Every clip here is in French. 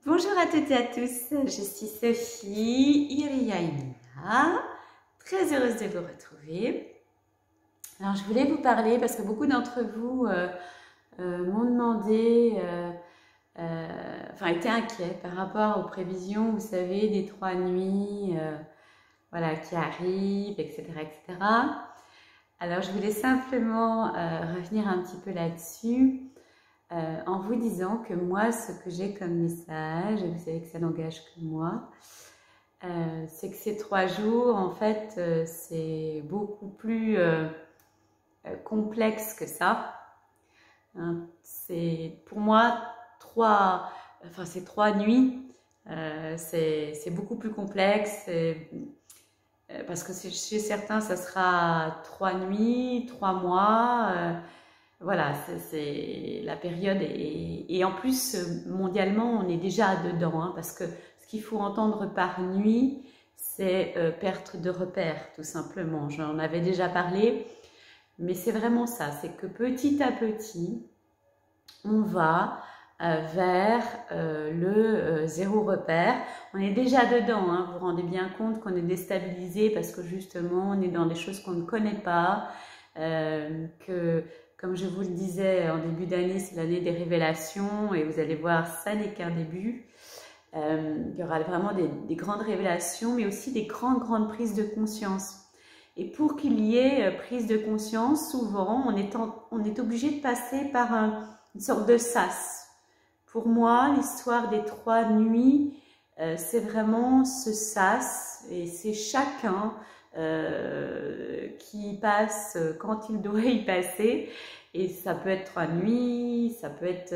Bonjour à toutes et à tous, je suis Sophie Iriaïna, très heureuse de vous retrouver. Alors je voulais vous parler parce que beaucoup d'entre vous m'ont demandé, étaient inquiets par rapport aux prévisions, vous savez, des 3 nuits voilà, qui arrivent, etc., etc. Alors je voulais simplement revenir un petit peu là-dessus. En vous disant que moi, ce que j'ai comme message, et vous savez que ça n'engage que moi, c'est que ces 3 jours, en fait, c'est beaucoup plus complexe que ça. Hein. C'est pour moi ces 3 nuits, c'est beaucoup plus complexe. Parce que chez certains, ça sera 3 nuits, 3 mois. Voilà, c'est la période et en plus mondialement on est déjà dedans parce que ce qu'il faut entendre par nuit c'est perte de repères tout simplement. J'en avais déjà parlé, mais c'est vraiment ça, c'est que petit à petit on va vers le zéro repère. On est déjà dedans, vous vous rendez bien compte qu'on est déstabilisé parce que justement on est dans des choses qu'on ne connaît pas, que comme je vous le disais, en début d'année, c'est l'année des révélations et vous allez voir, ça n'est qu'un début. Il y aura vraiment des grandes révélations, mais aussi des grandes prises de conscience. Et pour qu'il y ait prise de conscience, souvent, on est obligé de passer par une sorte de sas. Pour moi, l'histoire des 3 nuits, c'est vraiment ce sas et c'est chacun qui passe quand il doit y passer, et ça peut être 3 nuits, ça peut être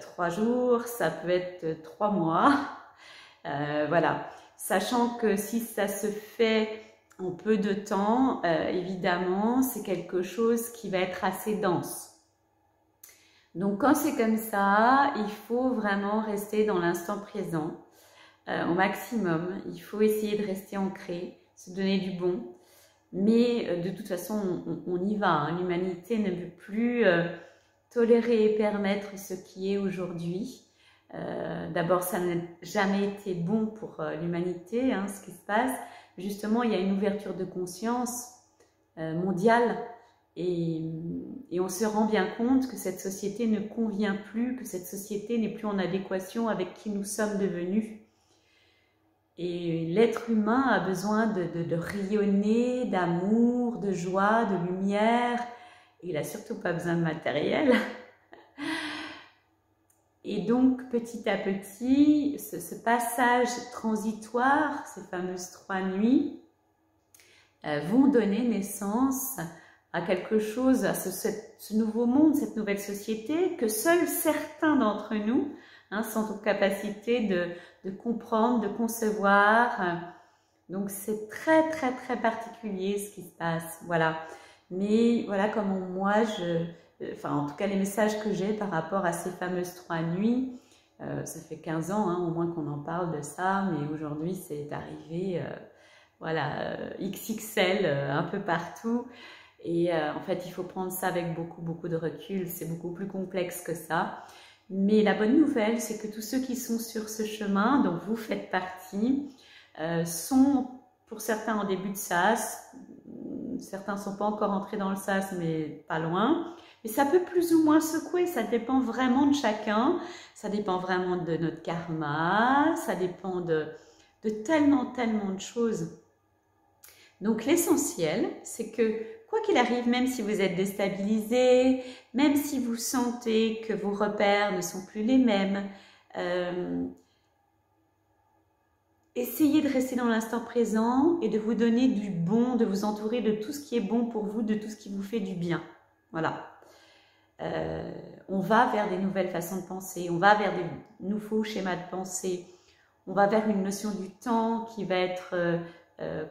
3 jours, ça peut être 3 mois, voilà, sachant que si ça se fait en peu de temps, évidemment c'est quelque chose qui va être assez dense. Donc quand c'est comme ça, il faut vraiment rester dans l'instant présent au maximum, il faut essayer de rester ancré, se donner du bon, mais de toute façon on y va, l'humanité ne peut plus tolérer et permettre ce qui est aujourd'hui. D'abord ça n'a jamais été bon pour l'humanité, ce qui se passe. Justement il y a une ouverture de conscience mondiale et on se rend bien compte que cette société ne convient plus, que cette société n'est plus en adéquation avec qui nous sommes devenus. Et l'être humain a besoin de rayonner, d'amour, de joie, de lumière. Il n'a surtout pas besoin de matériel. Et donc, petit à petit, ce passage transitoire, ces fameuses 3 nuits, vont donner naissance à quelque chose, à ce nouveau monde, cette nouvelle société que seuls certains d'entre nous sont en capacité de comprendre, de concevoir. Donc c'est très particulier ce qui se passe, voilà. Mais voilà comment moi, en tout cas les messages que j'ai par rapport à ces fameuses 3 nuits, ça fait 15 ans au moins qu'on en parle de ça, mais aujourd'hui c'est arrivé, voilà, XXL un peu partout. Et en fait, il faut prendre ça avec beaucoup de recul, c'est beaucoup plus complexe que ça. Mais la bonne nouvelle, c'est que tous ceux qui sont sur ce chemin, dont vous faites partie, sont pour certains en début de sas, certains ne sont pas encore entrés dans le sas, mais pas loin. Mais ça peut plus ou moins secouer, ça dépend vraiment de chacun, ça dépend vraiment de notre karma, ça dépend de tellement de choses. Donc l'essentiel, c'est que quoi qu'il arrive, même si vous êtes déstabilisé, même si vous sentez que vos repères ne sont plus les mêmes, essayez de rester dans l'instant présent et de vous donner du bon, de vous entourer de tout ce qui est bon pour vous, de tout ce qui vous fait du bien. Voilà. On va vers des nouvelles façons de penser, on va vers des nouveaux schémas de pensée, on va vers une notion du temps qui va être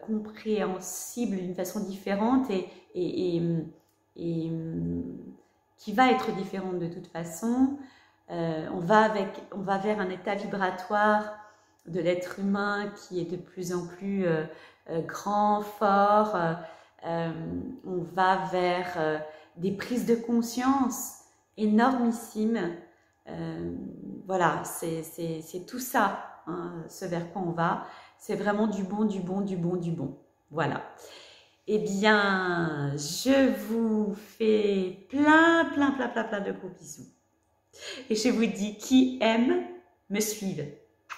compréhensible d'une façon différente et qui va être différente de toute façon. On va vers un état vibratoire de l'être humain qui est de plus en plus grand, fort. On va vers des prises de conscience énormissimes Voilà, c'est tout ça, hein, ce vers quoi on va. C'est vraiment du bon, du bon, du bon, du bon. Voilà. Eh bien, je vous fais plein de gros bisous. Et je vous dis, qui aime, me suive.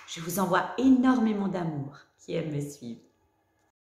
Je vous envoie énormément d'amour, qui aime me suivre.